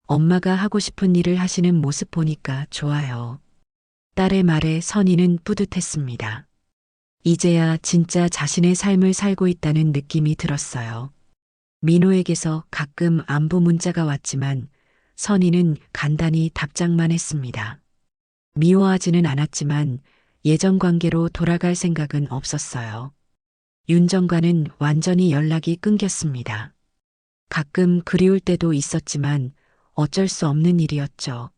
엄마가 하고 싶은 일을 하시는 모습 보니까 좋아요. 딸의 말에 선희는 뿌듯했습니다. 이제야 진짜 자신의 삶을 살고 있다는 느낌이 들었어요. 민호에게서 가끔 안부 문자가 왔지만 선희는 간단히 답장만 했습니다. 미워하지는 않았지만 예전 관계로 돌아갈 생각은 없었어요. 윤정과는 완전히 연락이 끊겼습니다. 가끔 그리울 때도 있었지만 어쩔 수 없는 일이었죠.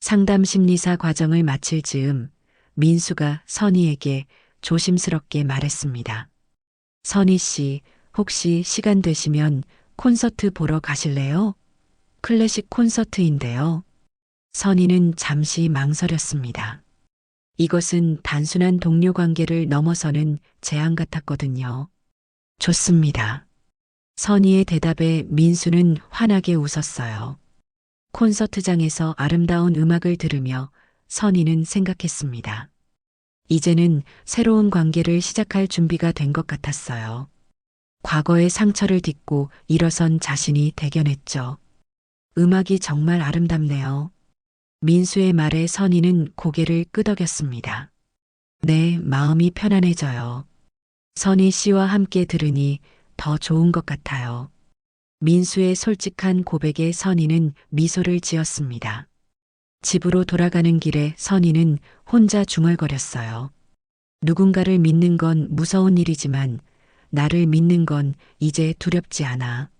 상담 심리사 과정을 마칠 즈음 민수가 선희에게 조심스럽게 말했습니다. 선희 씨, 혹시 시간 되시면 콘서트 보러 가실래요? 클래식 콘서트인데요. 선희는 잠시 망설였습니다. 이것은 단순한 동료 관계를 넘어서는 제안 같았거든요. 좋습니다. 선희의 대답에 민수는 환하게 웃었어요. 콘서트장에서 아름다운 음악을 들으며 선희는 생각했습니다. 이제는 새로운 관계를 시작할 준비가 된 것 같았어요. 과거의 상처를 딛고 일어선 자신이 대견했죠. 음악이 정말 아름답네요. 민수의 말에 선희는 고개를 끄덕였습니다. 네, 마음이 편안해져요. 선희 씨와 함께 들으니 더 좋은 것 같아요. 민수의 솔직한 고백에 선희는 미소를 지었습니다. 집으로 돌아가는 길에 선희는 혼자 중얼거렸어요. 누군가를 믿는 건 무서운 일이지만 나를 믿는 건 이제 두렵지 않아.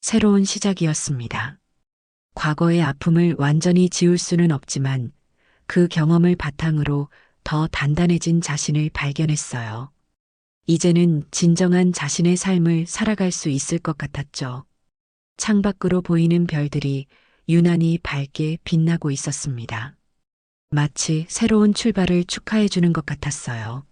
새로운 시작이었습니다. 과거의 아픔을 완전히 지울 수는 없지만 그 경험을 바탕으로 더 단단해진 자신을 발견했어요. 이제는 진정한 자신의 삶을 살아갈 수 있을 것 같았죠. 창밖으로 보이는 별들이 유난히 밝게 빛나고 있었습니다. 마치 새로운 출발을 축하해 주는 것 같았어요.